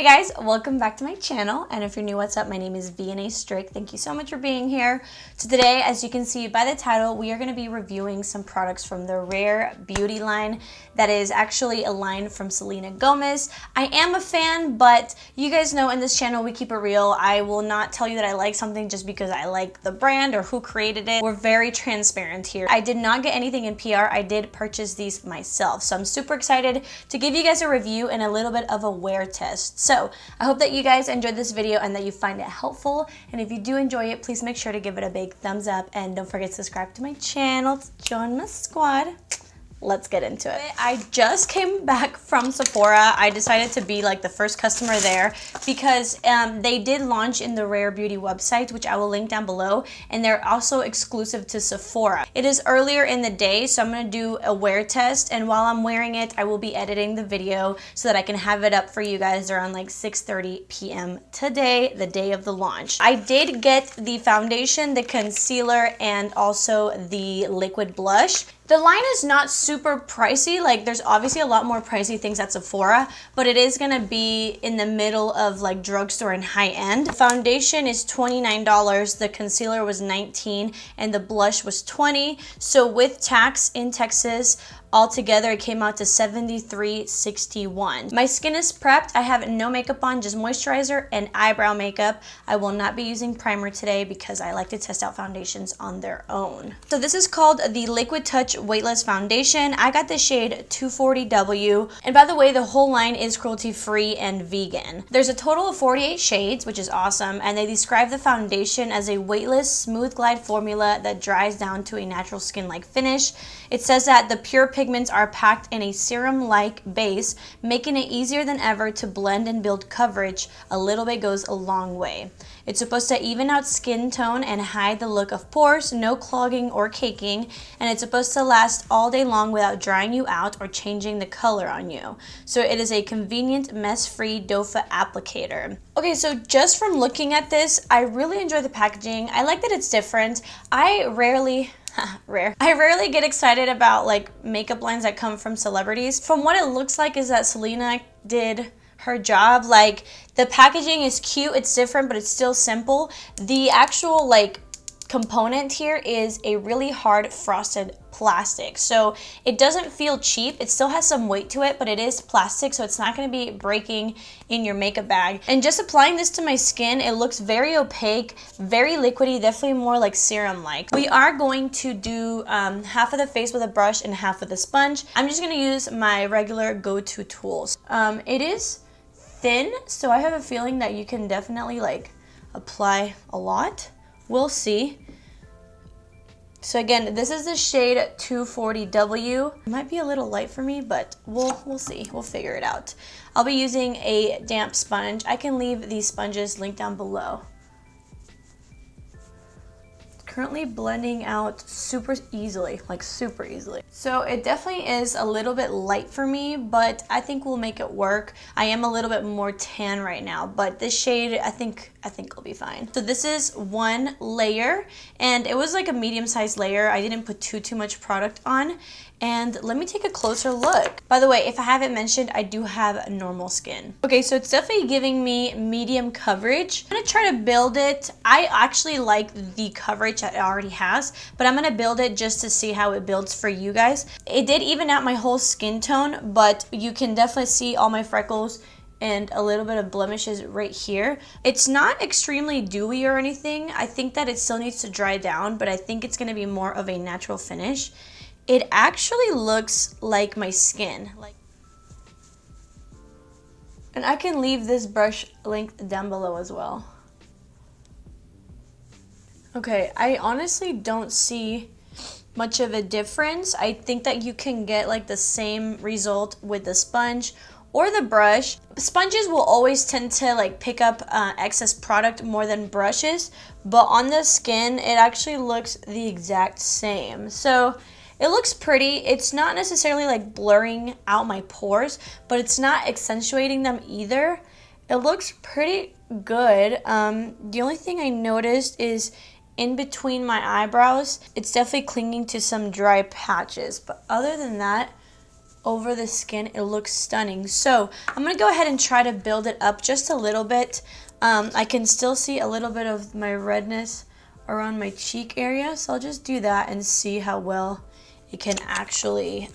Hey guys, welcome back to my channel, and if you're new, what's up? My name is vianney.strick. Thank you so much for being here. So today, as you can see by the title, we are going to be reviewing some products from the Rare Beauty line. That is actually a line from Selena Gomez. I am a fan, but you guys know in this channel we keep it real. I will not tell you that I like something just because I like the brand or who created it. We're very transparent here. I did not get anything in PR. I did purchase these myself, so I'm super excited to give you guys a review and a little bit of a wear test. So I hope that you guys enjoyed this video and that you find it helpful, and if you do enjoy it, please make sure to give it a big thumbs up and don't forget to subscribe to my channel to join my squad. Let's get into it. I just came back from Sephora. I decided to be like the first customer there because they did launch in the Rare Beauty website, which I will link down below, and they're also exclusive to Sephora. It is earlier in the day, so I'm gonna do a wear test, and while I'm wearing it, I will be editing the video so that I can have it up for you guys around like 6:30 p.m. today, the day of the launch. I did get the foundation, the concealer, and also the liquid blush. The line is not super pricey. Like, there's obviously a lot more pricey things at Sephora, but it is gonna be in the middle of like drugstore and high end. The foundation is $29, the concealer was $19, and the blush was $20. So with tax in Texas, altogether it came out to $73.61. My skin is prepped. I have no makeup on, just moisturizer and eyebrow makeup. I will not be using primer today because I like to test out foundations on their own. So this is called the Liquid Touch Weightless Foundation. I got the shade 240W. And by the way, the whole line is cruelty-free and vegan. There's a total of 48 shades, which is awesome. And they describe the foundation as a weightless, smooth glide formula that dries down to a natural skin-like finish. It says that the pure pigments are packed in a serum-like base, making it easier than ever to blend and build coverage. A little bit goes a long way. It's supposed to even out skin tone and hide the look of pores, no clogging or caking, and it's supposed to last all day long without drying you out or changing the color on you. So it is a convenient, mess-free dofa applicator. Okay, so just from looking at this, I really enjoy the packaging. I like that it's different. I rarely get excited about like makeup lines that come from celebrities. From what it looks like is that Selena did her job. Like, the packaging is cute, it's different, but it's still simple. The actual like component here is a really hard frosted plastic, so it doesn't feel cheap. It still has some weight to it, but it is plastic, so it's not going to be breaking in your makeup bag. And just applying this to my skin, it looks very opaque, very liquidy, definitely more like serum like. We are going to do half of the face with a brush and half with a sponge. I'm just going to use my regular go-to tools. It is thin, so I have a feeling that you can definitely like apply a lot. We'll see. So again, this is the shade 240W. It might be a little light for me, but we'll see. We'll figure it out. I'll be using a damp sponge. I can leave these sponges linked down below. Currently blending out super easily, like super easily. So it definitely is a little bit light for me, but I think we'll make it work. I am a little bit more tan right now, but this shade, I think it'll be fine. So this is one layer, and it was like a medium-sized layer. I didn't put too much product on. And let me take a closer look. By the way, if I haven't mentioned, I do have normal skin. Okay, so it's definitely giving me medium coverage. I'm gonna try to build it. I actually like the coverage that it already has, but I'm gonna build it just to see how it builds for you guys. It did even out my whole skin tone, but you can definitely see all my freckles and a little bit of blemishes right here. It's not extremely dewy or anything. I think that it still needs to dry down, but I think it's gonna be more of a natural finish. It actually looks like my skin. And I can leave this brush linked down below as well. Okay, I honestly don't see much of a difference. I think that you can get like the same result with the sponge or the brush. Sponges will always tend to like pick up excess product more than brushes, but on the skin, it actually looks the exact same. So it looks pretty. It's not necessarily like blurring out my pores, but it's not accentuating them either. It looks pretty good. The only thing I noticed is in between my eyebrows, it's definitely clinging to some dry patches. But other than that, over the skin, it looks stunning. So I'm going to go ahead and try to build it up just a little bit. I can still see a little bit of my redness around my cheek area, so I'll just do that and see how well it can actually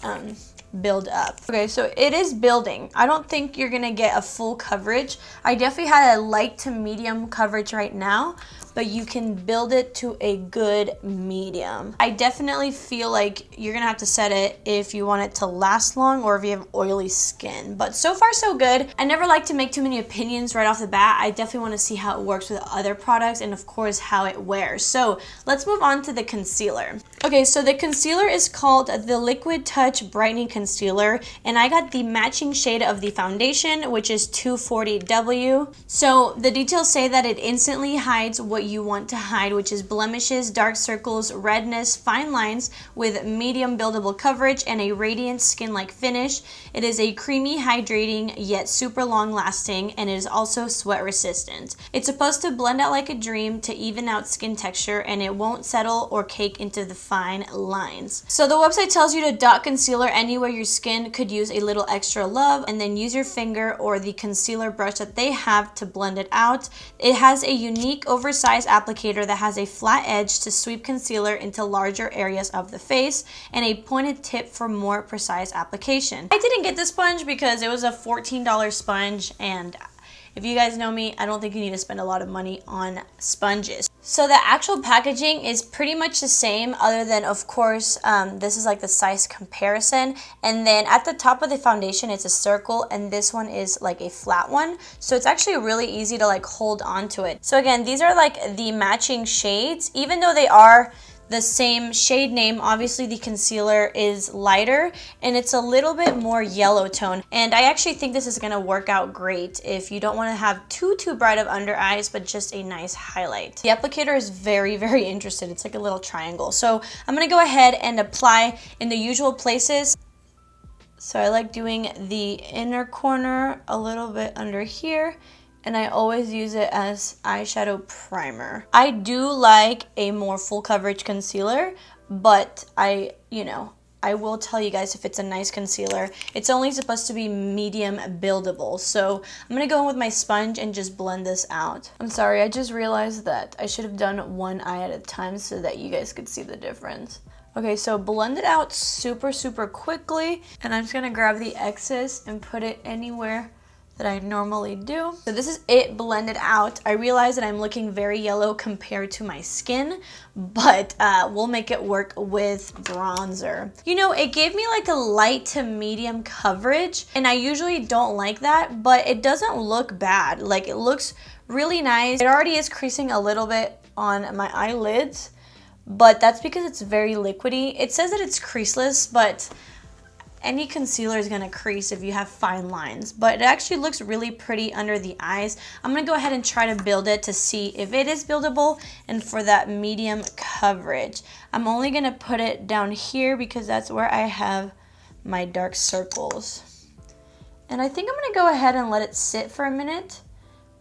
build up. Okay, so it is building. I don't think you're gonna get a full coverage. I definitely had a light to medium coverage right now, but you can build it to a good medium. I definitely feel like you're gonna have to set it if you want it to last long or if you have oily skin. But so far so good. I never like to make too many opinions right off the bat. I definitely want to see how it works with other products and of course how it wears. So let's move on to the concealer. Okay, so the concealer is called the Liquid Touch Brightening Concealer, and I got the matching shade of the foundation, which is 240W. So the details say that it instantly hides what you want to hide, which is blemishes, dark circles, redness, fine lines with medium buildable coverage and a radiant skin-like finish. It is a creamy, hydrating, yet super long lasting, and it is also sweat resistant. It's supposed to blend out like a dream to even out skin texture, and it won't settle or cake into the fine lines. So the website tells you to dot concealer anywhere your skin could use a little extra love, and then use your finger or the concealer brush that they have to blend it out. It has a unique oversized applicator that has a flat edge to sweep concealer into larger areas of the face and a pointed tip for more precise application. I didn't get this sponge because it was a $14 sponge, and if you guys know me, I don't think you need to spend a lot of money on sponges. So the actual packaging is pretty much the same, other than of course this is like the size comparison, and then at the top of the foundation it's a circle and this one is like a flat one, so it's actually really easy to like hold on to it. So again, these are like the matching shades. Even though they are the same shade name, obviously the concealer is lighter and it's a little bit more yellow tone, and I actually think this is going to work out great if you don't want to have too bright of under eyes but just a nice highlight. The applicator is very interested. It's like a little triangle, so I'm going to go ahead and apply in the usual places. So I like doing the inner corner, a little bit under here, and I always use it as eyeshadow primer. I do like a more full coverage concealer, but I will tell you guys if it's a nice concealer. It's only supposed to be medium buildable. So I'm gonna go in with my sponge and just blend this out. I'm sorry, I just realized that I should have done one eye at a time so that you guys could see the difference. Okay, so blend it out super quickly, and I'm just gonna grab the excess and put it anywhere that I normally do. So this is it blended out. I realize that I'm looking very yellow compared to my skin, but we'll make it work with bronzer. You know, it gave me like a light to medium coverage, and I usually don't like that, but it doesn't look bad. Like, it looks really nice. It already is creasing a little bit on my eyelids, but that's because it's very liquidy. It says that it's creaseless, but any concealer is gonna crease if you have fine lines, but it actually looks really pretty under the eyes. I'm gonna go ahead and try to build it to see if it is buildable and for that medium coverage. I'm only gonna put it down here because that's where I have my dark circles. And I think I'm gonna go ahead and let it sit for a minute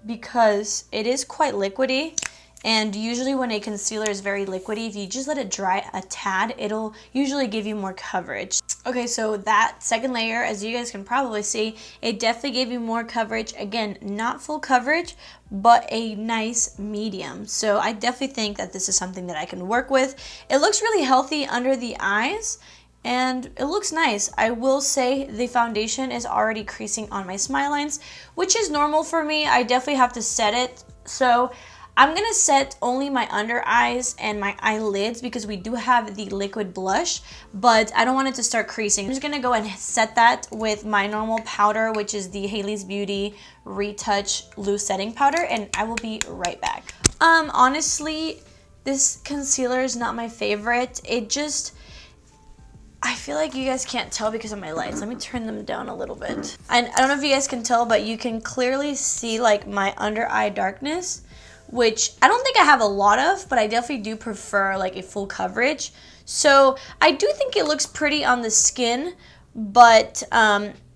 because it is quite liquidy. And usually when a concealer is very liquidy, if you just let it dry a tad, it'll usually give you more coverage. Okay, so that second layer, as you guys can probably see, it definitely gave you more coverage. Again, not full coverage, but a nice medium. So I definitely think that this is something that I can work with. It looks really healthy under the eyes, and it looks nice. I will say the foundation is already creasing on my smile lines, which is normal for me. I definitely have to set it. So I'm gonna set only my under eyes and my eyelids because we do have the liquid blush, but I don't want it to start creasing. I'm just gonna go and set that with my normal powder, which is the Hailey's Beauty Retouch Loose Setting Powder, and I will be right back. Honestly, this concealer is not my favorite. I feel like you guys can't tell because of my lights. Let me turn them down a little bit. And I don't know if you guys can tell, but you can clearly see like my under eye darkness, which I don't think I have a lot of, but I definitely do prefer like a full coverage. So I do think it looks pretty on the skin, but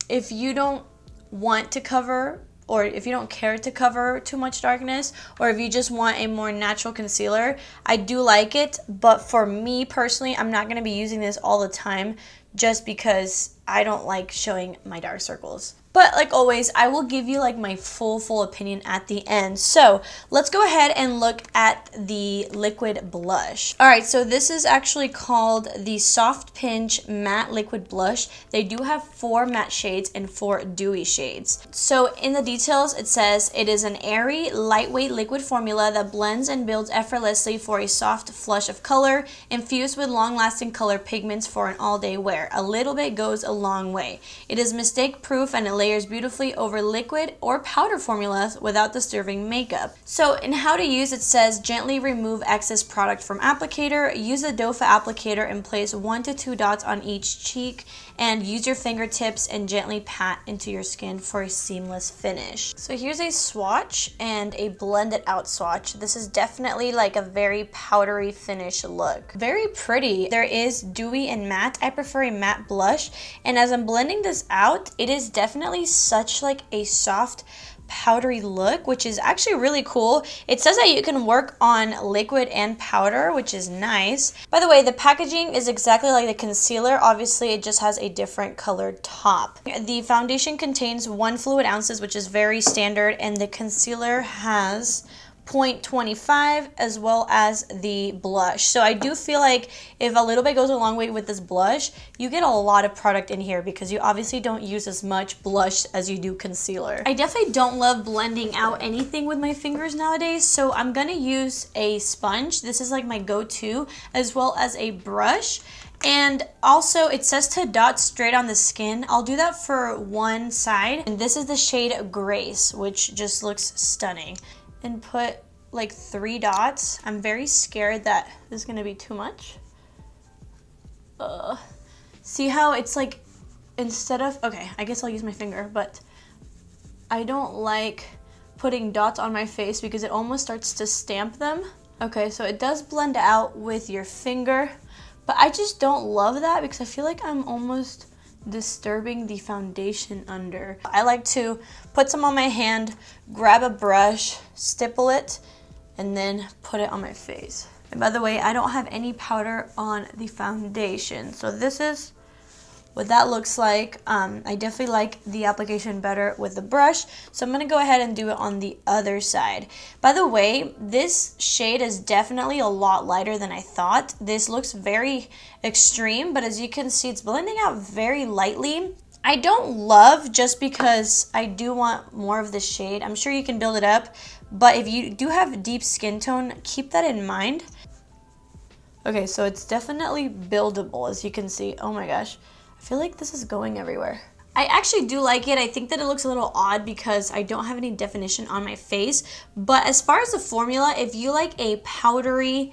if you don't want to cover, or if you don't care to cover too much darkness, or if you just want a more natural concealer, I do like it. But for me personally, I'm not gonna be using this all the time just because I don't like showing my dark circles. But like always, I will give you like my full opinion at the end. So let's go ahead and look at the liquid blush. All right, so this is actually called the Soft Pinch Matte Liquid Blush. They do have 4 matte shades and 4 dewy shades. So in the details, it says it is an airy, lightweight liquid formula that blends and builds effortlessly for a soft flush of color, infused with long-lasting color pigments for an all-day wear. A little bit goes a long way. It is mistake-proof and it layers beautifully over liquid or powder formulas without disturbing makeup. So in how to use, it says gently remove excess product from applicator, use the doe foot applicator and place 1 to 2 dots on each cheek, and use your fingertips and gently pat into your skin for a seamless finish. So here's a swatch and a blended out swatch. This is definitely like a very powdery finish look. Very pretty. There is dewy and matte. I prefer a matte blush, and as I'm blending this out, it is definitely such like a soft powdery look, which is actually really cool. It says that you can work on liquid and powder, which is nice. By the way, the packaging is exactly like the concealer. Obviously, it just has a different colored top. The foundation contains 1 fluid ounces, which is very standard, and the concealer has 0.25 as well as the blush. So I do feel like if a little bit goes a long way with this blush, you get a lot of product in here because you obviously don't use as much blush as you do concealer. I definitely don't love blending out anything with my fingers nowadays, so I'm gonna use a sponge. This is like my go-to, as well as a brush. And also it says to dot straight on the skin. I'll do that for one side. And this is the shade Grace, which just looks stunning. And put like 3 dots. I'm very scared that this is gonna be too much. See how it's like, instead of, okay, I guess I'll use my finger, but I don't like putting dots on my face because it almost starts to stamp them. Okay, so it does blend out with your finger, but I just don't love that because I feel like I'm almost disturbing the foundation under. I like to put some on my hand, grab a brush, stipple it, and then put it on my face. And by the way, I don't have any powder on the foundation, so this is what that looks like. I definitely like the application better with the brush, so I'm gonna go ahead and do it on the other side. By the way, this shade is definitely a lot lighter than I thought. This looks very extreme, but as you can see, it's blending out very lightly. I don't love, just because I do want more of the shade. I'm sure you can build it up, but if you do have deep skin tone, keep that in mind. Okay, so it's definitely buildable, as you can see. Oh my gosh. I feel like this is going everywhere. I actually do like it. I think that it looks a little odd because I don't have any definition on my face. But as far as the formula, if you like a powdery,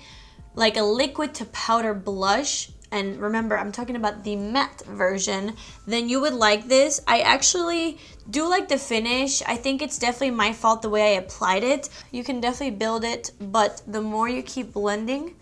like a liquid to powder blush, and remember, I'm talking about the matte version, then you would like this. I actually do like the finish. I think it's definitely my fault the way I applied it. You can definitely build it, but the more you keep blending,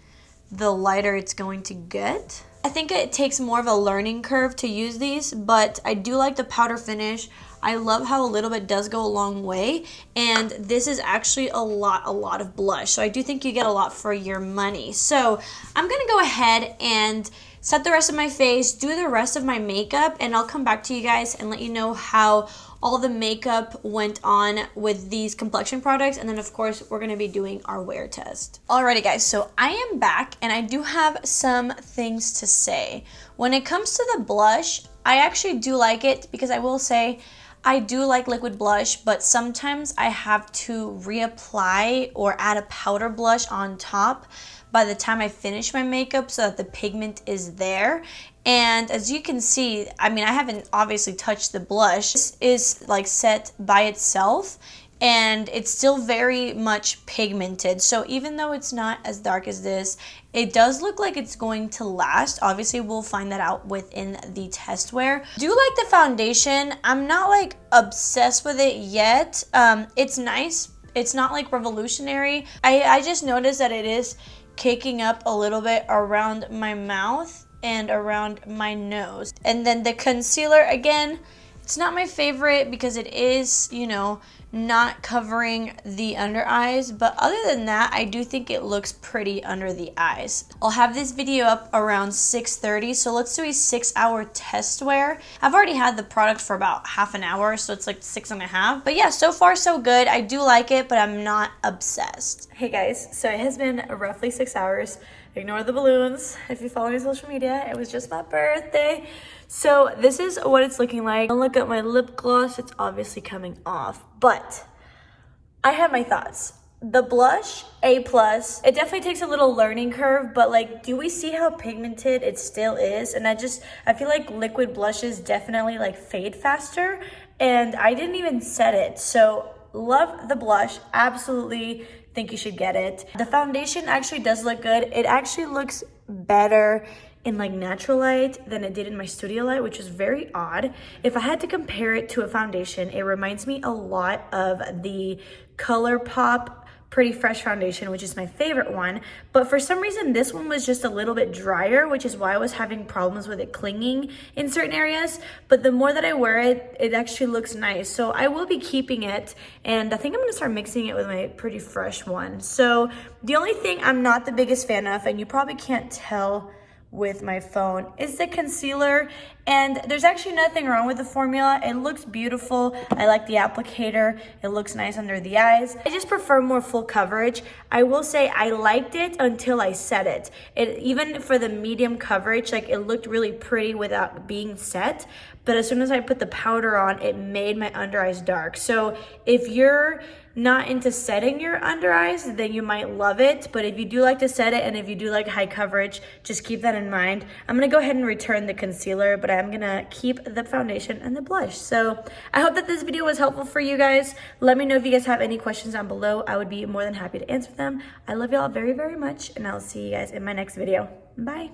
the lighter it's going to get. I think it takes more of a learning curve to use these, but I do like the powder finish. I love how a little bit does go a long way, and this is actually a lot of blush. So I do think you get a lot for your money. So I'm gonna go ahead and set the rest of my face, do the rest of my makeup, and I'll come back to you guys and let you know how all the makeup went on with these complexion products, and then of course we're gonna be doing our wear test. Alrighty guys, so I am back and I do have some things to say. When it comes to the blush, I actually do like it because I will say I do like liquid blush, but sometimes I have to reapply or add a powder blush on top by the time I finish my makeup so that the pigment is there. And as you can see, I mean, I haven't obviously touched the blush. This is like set by itself and it's still very much pigmented. So even though it's not as dark as this, it does look like it's going to last. Obviously, we'll find that out within the test wear. Do like the foundation. I'm not like obsessed with it yet. It's nice. It's not like revolutionary. I just noticed that it is caking up a little bit around my mouth and around my nose. And then the concealer, again, It's not my favorite because it is, you know, not covering the under eyes, but other than that, I do think it looks pretty under the eyes. I'll have this video up around 6:30, so let's do a 6-hour test wear. I've already had the product for about half an hour, so it's like 6.5. But yeah, so far so good. I do like it, but I'm not obsessed. Hey guys, so it has been roughly 6 hours. Ignore the balloons. If you follow me on social media, it was just my birthday. So this is what it's looking like. Look at my lip gloss. It's obviously coming off, but I have my thoughts. The blush, A+. It definitely takes a little learning curve, but like, do we see how pigmented it still is? And I feel like liquid blushes definitely like fade faster, and I didn't even set it. So love the blush, absolutely think you should get it. The foundation actually does look good. It actually looks better in like natural light than it did in my studio light, which is very odd. If I had to compare it to a foundation, it reminds me a lot of the ColourPop Pretty Fresh foundation, which is my favorite one. But for some reason, this one was just a little bit drier, which is why I was having problems with it clinging in certain areas. But the more that I wear it, it actually looks nice. So I will be keeping it, and I think I'm gonna start mixing it with my Pretty Fresh one. So the only thing I'm not the biggest fan of, and you probably can't tell with my phone, is the concealer. And there's actually nothing wrong with the formula. It looks beautiful. I like the applicator. It looks nice under the eyes. I just prefer more full coverage. I will say I liked it until I set it. Even for the medium coverage, like, it looked really pretty without being set. But as soon as I put the powder on, it made my under eyes dark. So if you're not into setting your under eyes, then you might love it. But if you do like to set it, and if you do like high coverage, just keep that in mind. I'm gonna go ahead and return the concealer, but I'm gonna keep the foundation and the blush. So I hope that this video was helpful for you guys. Let me know if you guys have any questions down below. I would be more than happy to answer them. I love y'all very, very much, and I'll see you guys in my next video. Bye.